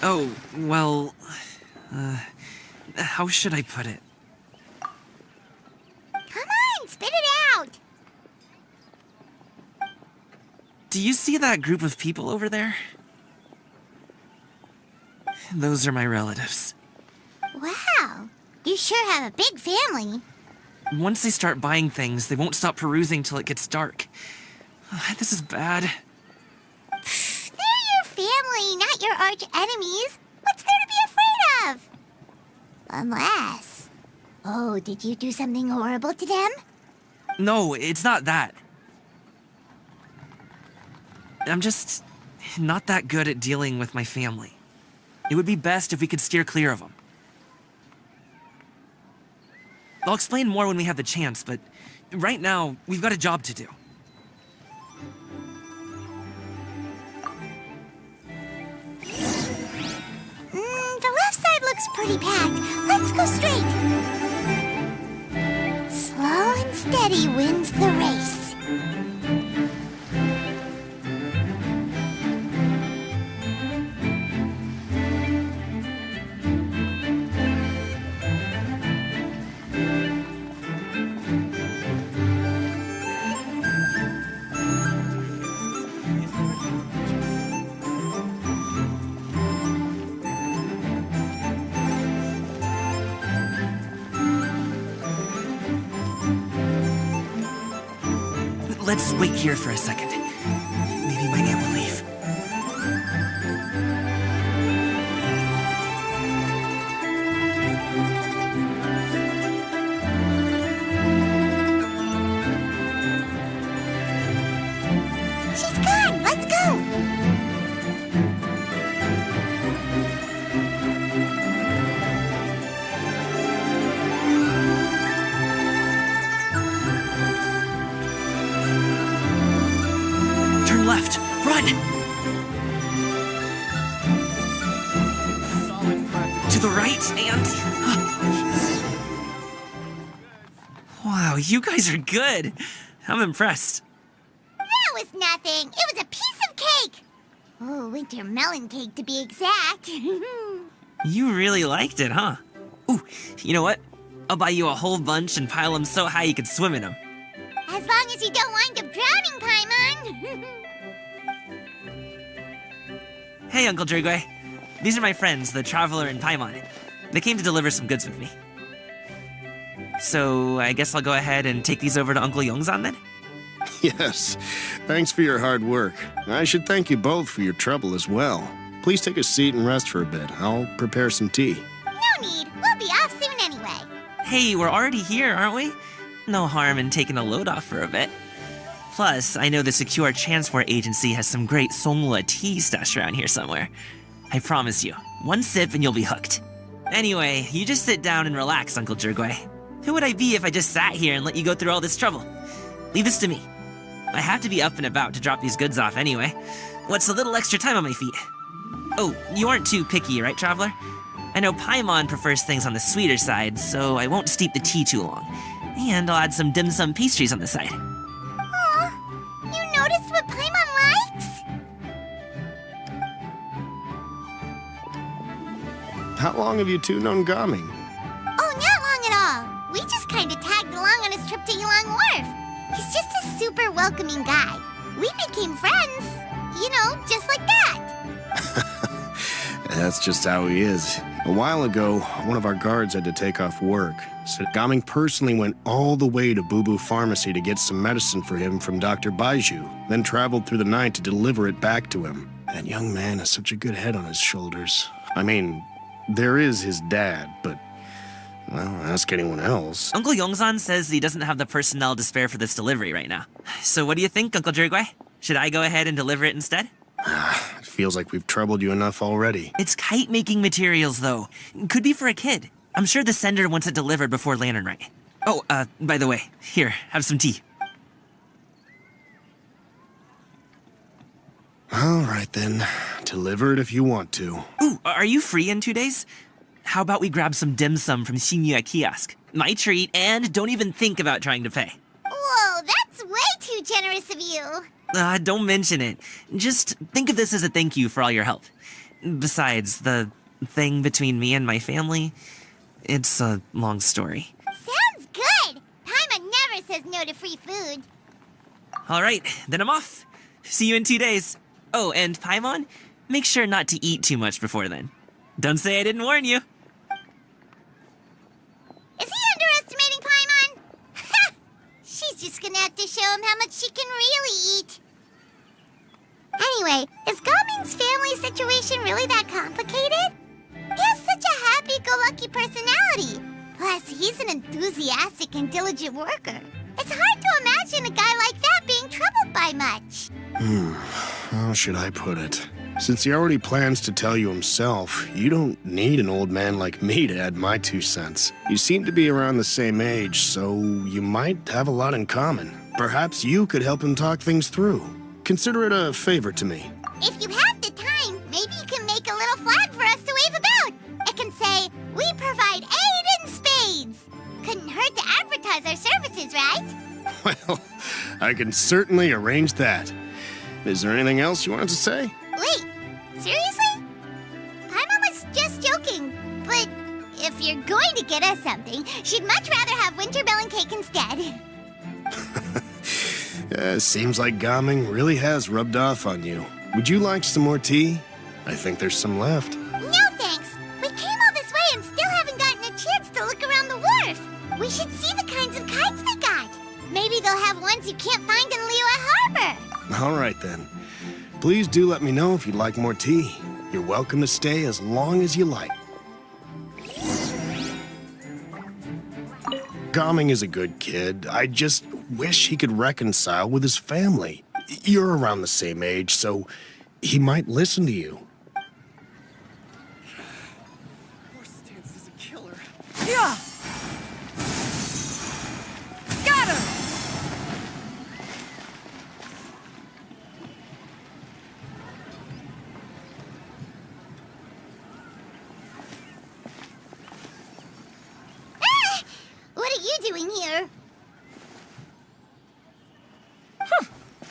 Oh, well... how should I put it? Come on, spit it out! Do you see that group of people over there? Those are my relatives. Wow, you sure have a big family. Once they start buying things, they won't stop perusing till it gets dark. This is bad. They're your family, not your arch enemies. What's there to be afraid of? Unless... Oh, did you do something horrible to them? No, it's not that. I'm just not that good at dealing with my family. It would be best if we could steer clear of them. I'll explain more when we have the chance, but right now, we've got a job to do. The left side looks pretty packed. Let's go straight. Slow and steady wins the race. Let's wait here for a second. Maybe my aunt will leave. She's gone. Let's go. Turn left. Run! To the right and... Wow, you guys are good. I'm impressed. That was nothing. It was a piece of cake. Oh, winter melon cake to be exact. You really liked it, huh? Ooh, you know what? I'll buy you a whole bunch and pile them so high you could swim in them. As long as you don't wind up drowning, Paimon. Hey, Uncle Drigway. These are my friends, the Traveler and Paimon. They came to deliver some goods with me. So, I guess I'll go ahead and take these over to Uncle Yongzan then? Yes, thanks for your hard work. I should thank you both for your trouble as well. Please take a seat and rest for a bit. I'll prepare some tea. No need. We'll be off soon anyway. Hey, we're already here, aren't we? No harm in taking a load off for a bit. Plus, I know the Secure Transport Agency has some great Songhua tea stashed around here somewhere. I promise you, one sip and you'll be hooked. Anyway, you just sit down and relax, Uncle Drigway. Who would I be if I just sat here and let you go through all this trouble? Leave this to me. I have to be up and about to drop these goods off anyway. What's a little extra time on my feet? Oh, you aren't too picky, right, Traveler? I know Paimon prefers things on the sweeter side, so I won't steep the tea too long. And I'll add some dim sum pastries on the side. Aw, you noticed what Paimon likes? How long have you two known Gaming? Oh, not long at all. We just kind of tagged along on his trip to Yulong Wharf. He's just a super welcoming guy. We became friends. You know, just like that. That's just how he is. A while ago, one of our guards had to take off work. So Gaming personally went all the way to Boo Boo Pharmacy to get some medicine for him from Dr. Baiju, then traveled through the night to deliver it back to him. That young man has such a good head on his shoulders. I mean, there is his dad, but, well, ask anyone else. Uncle Yongzan says he doesn't have the personnel to spare for this delivery right now. So what do you think, Uncle Drigway? Should I go ahead and deliver it instead? It feels like we've troubled you enough already. It's kite-making materials, though. Could be for a kid. I'm sure the sender wants it delivered before Lantern Right. Oh, by the way, here, have some tea. All right, then. Deliver it if you want to. Ooh, are you free in 2 days? How about we grab some dim sum from Shinya Kiosk? My treat, and don't even think about trying to pay. Whoa, that's way too generous of you. Don't mention it. Just think of this as a thank you for all your help. Besides, the thing between me and my family, it's a long story. Sounds good! Paimon never says no to free food. All right, then I'm off. See you in 2 days. Oh, and Paimon, make sure not to eat too much before then. Don't say I didn't warn you. Is he underestimating Paimon? Ha! She's just gonna have to show him how much she can really eat. Anyway, is Gaming's family situation really that complicated? He has such a happy-go-lucky personality. Plus, he's an enthusiastic and diligent worker. It's hard to imagine a guy like that being troubled by much. How should I put it? Since he already plans to tell you himself, you don't need an old man like me to add my 2 cents. You seem to be around the same age, so you might have a lot in common. Perhaps you could help him talk things through. Consider it a favor to me. If you have the time, maybe you can make a little flag for us to wave about. It can say, "We provide aid in spades." Couldn't hurt to advertise our services, right? Well, I can certainly arrange that. Is there anything else you wanted to say? Wait, seriously? Paimon was just joking, but if you're going to get us something, she'd much rather have winter melon cake instead. Seems like Gaming really has rubbed off on you. Would you like some more tea? I think there's some left. No thanks. We came all this way and still haven't gotten a chance to look around the wharf. We should see the kinds of kites they got. Maybe they'll have ones you can't find in Liyue Harbor. All right, then. Please do let me know if you'd like more tea. You're welcome to stay as long as you like. Gaming is a good kid. I just wish he could reconcile with his family. You're around the same age, so he might listen to you. Horse is a killer. Yeah! Scatter! Ah! What are you doing here?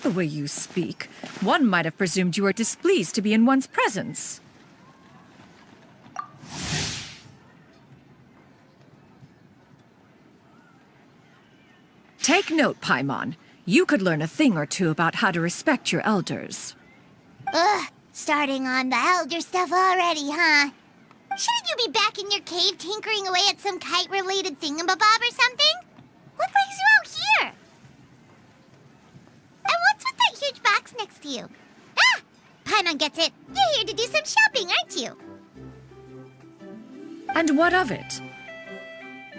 The way you speak, one might have presumed you were displeased to be in one's presence. Take note, Paimon. You could learn a thing or two about how to respect your elders. Ugh, starting on the elder stuff already, huh? Shouldn't you be back in your cave tinkering away at some kite-related thingamabob or something? What brings you out here? And what's with that huge box next to you? Ah! Paimon gets it. You're here to do some shopping, aren't you? And what of it?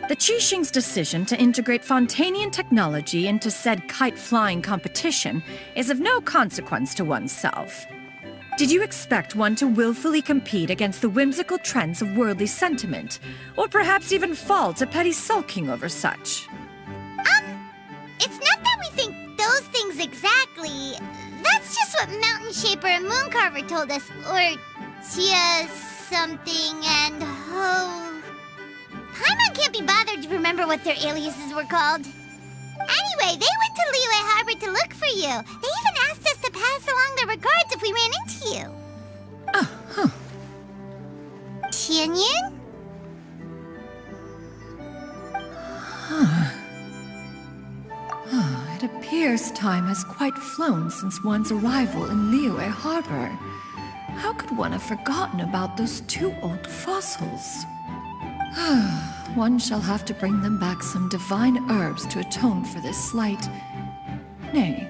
The Qixing's decision to integrate Fontanian technology into said kite-flying competition is of no consequence to oneself. Did you expect one to willfully compete against the whimsical trends of worldly sentiment, or perhaps even fall to petty sulking over such? It's not that we think those things exactly. That's just what Mountain Shaper and Mooncarver told us. Or Tia something and Ho... Paimon can't be bothered to remember what their aliases were called. Anyway, they went to Liyue Harbor to look for you. They even asked us to pass along their regards if we ran into you. Tianyun? It appears time has quite flown since one's arrival in Liyue Harbor. How could one have forgotten about those 2 old fossils? One shall have to bring them back some divine herbs to atone for this slight. Nay,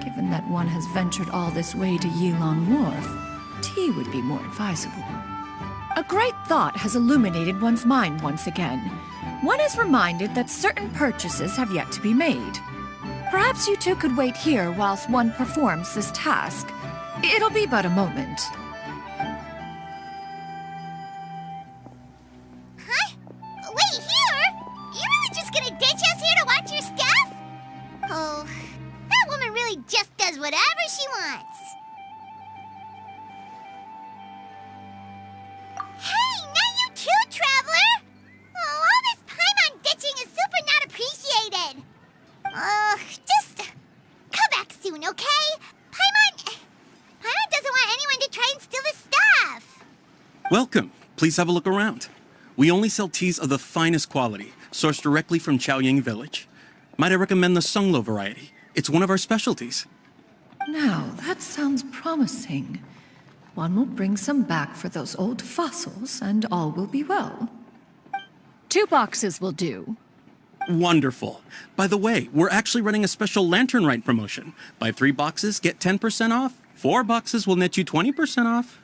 given that one has ventured all this way to Yilong Wharf, tea would be more advisable. A great thought has illuminated one's mind once again. One is reminded that certain purchases have yet to be made. Perhaps you two could wait here whilst one performs this task. It'll be but a moment. Huh? Wait, here? You really just gonna ditch us here to watch your stuff? Oh, that woman really just does whatever she wants. Hey, not you too, Traveler! Oh, all this Paimon ditching is super not appreciated. Just come back soon, okay? Paimon doesn't want anyone to try and steal his stuff. Welcome. Please have a look around. We only sell teas of the finest quality, sourced directly from Chaoying Village. Might I recommend the Songlo variety? It's one of our specialties. Now, that sounds promising. One will bring some back for those old fossils, and all will be well. 2 boxes will do. Wonderful. By the way, we're actually running a special Lantern Rite promotion. Buy 3 boxes, get 10% off. 4 boxes will net you 20% off.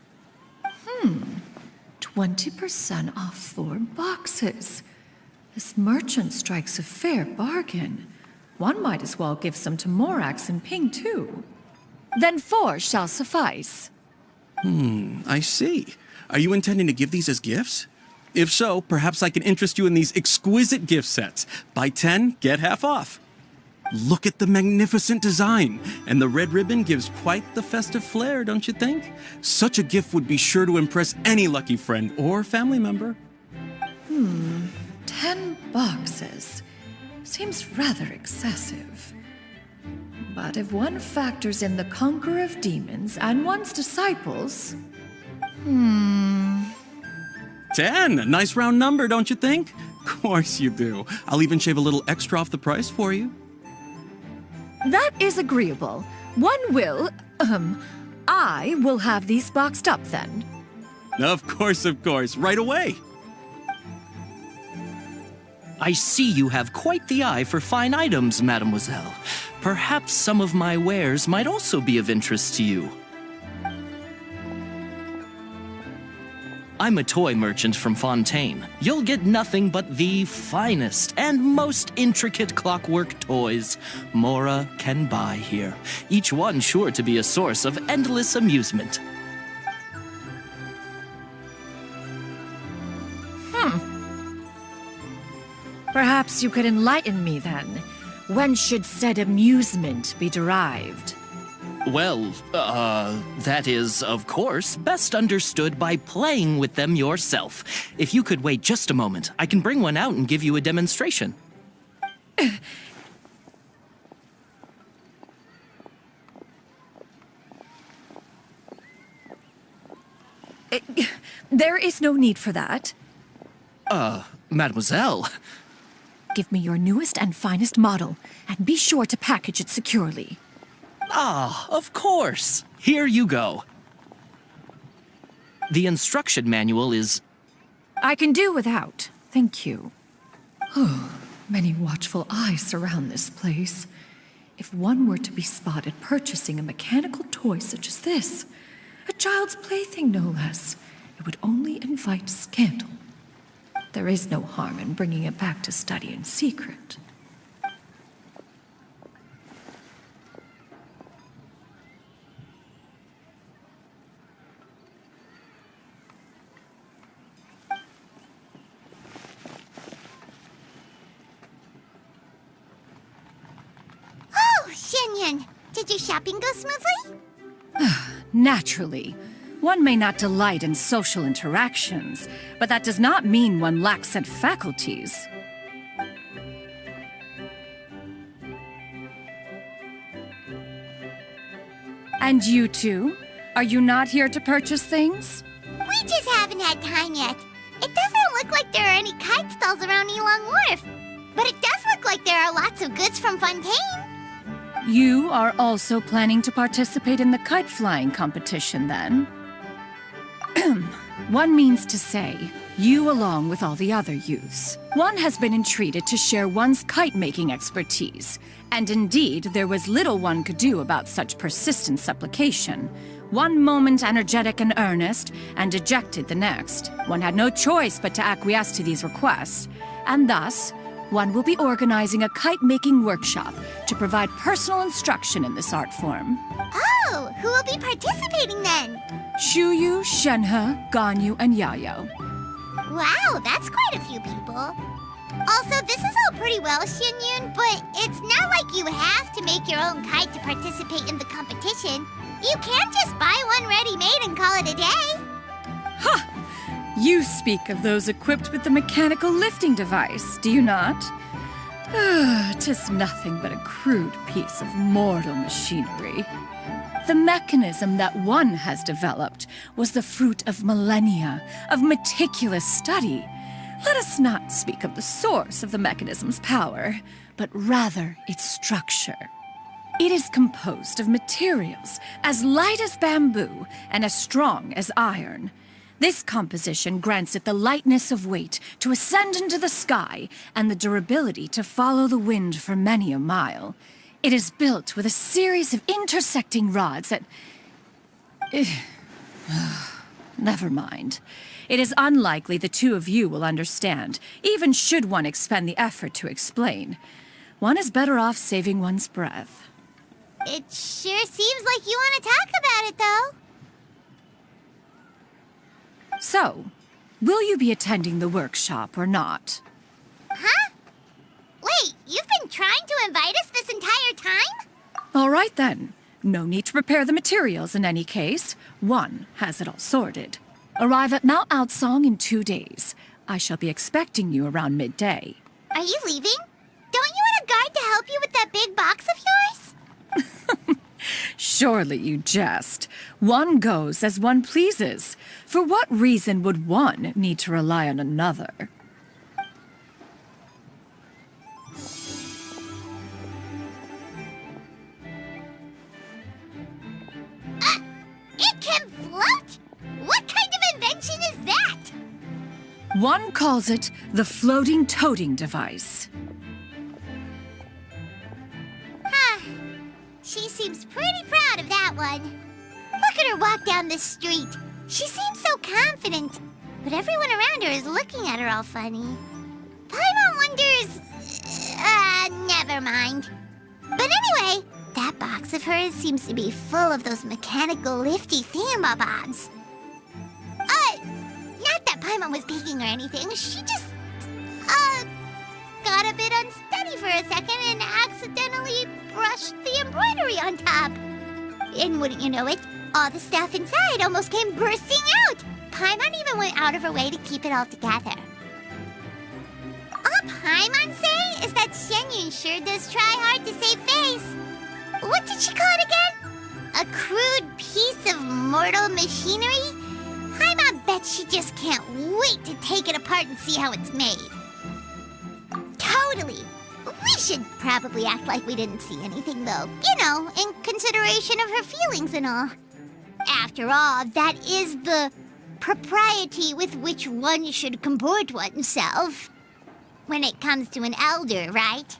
20% off 4 boxes. This merchant strikes a fair bargain. One might as well give some to Morax and Ping, too. Then 4 shall suffice. I see. Are you intending to give these as gifts? If so, perhaps I can interest you in these exquisite gift sets. Buy 10, get half off. Look at the magnificent design, and the red ribbon gives quite the festive flair, don't you think? Such a gift would be sure to impress any lucky friend or family member. 10 boxes. Seems rather excessive. But if one factors in the conqueror of demons and one's disciples... 10, a nice round number, don't you think? Of course you do. I'll even shave a little extra off the price for you. That is agreeable. I will have these boxed up then. Of course, right away. I see you have quite the eye for fine items, mademoiselle. Perhaps some of my wares might also be of interest to you. I'm a toy merchant from Fontaine. You'll get nothing but the finest and most intricate clockwork toys Mora can buy here, each one sure to be a source of endless amusement. Perhaps you could enlighten me then. When should said amusement be derived? Well, that is, of course, best understood by playing with them yourself. If you could wait just a moment, I can bring one out and give you a demonstration. There is no need for that. Mademoiselle, Give me your newest and finest model, and be sure to package it securely. of course. Here you go. The instruction manual is... I can do without. Thank you. Many watchful eyes surround this place. If one were to be spotted purchasing a mechanical toy such as this, a child's plaything no less, it would only invite scandal. There is no harm in bringing it back to study in secret. Oh, Shenyan, did your shopping go smoothly? Naturally. One may not delight in social interactions, but that does not mean one lacks said faculties. And you two? Are you not here to purchase things? We just haven't had time yet. It doesn't look like there are any kite stalls around Elong Wharf, but it does look like there are lots of goods from Fontaine. You are also planning to participate in the kite flying competition, then? One means to say, you along with all the other youths. One has been entreated to share one's kite-making expertise, and indeed there was little one could do about such persistent supplication. One moment energetic and earnest, and dejected the next. One had no choice but to acquiesce to these requests, and thus, one will be organizing a kite-making workshop to provide personal instruction in this art form. Oh, who will be participating then? Shuyu, Shenhe, Ganyu, and Yayo. Wow, that's quite a few people. Also, this is all pretty well, Xinyun, but it's not like you have to make your own kite to participate in the competition. You can just buy one ready-made and call it a day. You speak of those equipped with the mechanical lifting device, do you not? 'Tis nothing but a crude piece of mortal machinery. The mechanism that one has developed was the fruit of millennia of meticulous study. Let us not speak of the source of the mechanism's power, but rather its structure. It is composed of materials as light as bamboo and as strong as iron. This composition grants it the lightness of weight to ascend into the sky and the durability to follow the wind for many a mile. It is built with a series of intersecting rods that... Never mind. It is unlikely the two of you will understand, even should one expend the effort to explain. One is better off saving one's breath. It sure seems like you want to talk about it, though. So, will you be attending the workshop or not? Huh? Wait, you've been trying to invite us this entire time? All right then. No need to prepare the materials in any case. One has it all sorted. Arrive at Mount Outsong in 2 days. I shall be expecting you around midday. Are you leaving? Don't you want a guard to help you with that big box of yours? Surely you jest. One goes as one pleases. For what reason would one need to rely on another? It can float? What kind of invention is that? One calls it the floating toting device. Huh. She seems pretty proud of that one. Look at her walk down the street. She seems so confident, but everyone around her is looking at her all funny. Paimon wonders... never mind. But anyway, that box of hers seems to be full of those mechanical lifty thingamabobs. Not that Paimon was peeking or anything. She just, got a bit unsteady for a second and accidentally brushed the embroidery on top. And wouldn't you know it, all the stuff inside almost came bursting out. Paimon even went out of her way to keep it all together. All Paimon say is that Xianyun sure does try hard to save face. What did she call it again? A crude piece of mortal machinery? Paimon bets she just can't wait to take it apart and see how it's made. Totally. We should probably act like we didn't see anything, though. You know, in consideration of her feelings and all. After all, that is the propriety with which one should comport oneself. When it comes to an elder, right?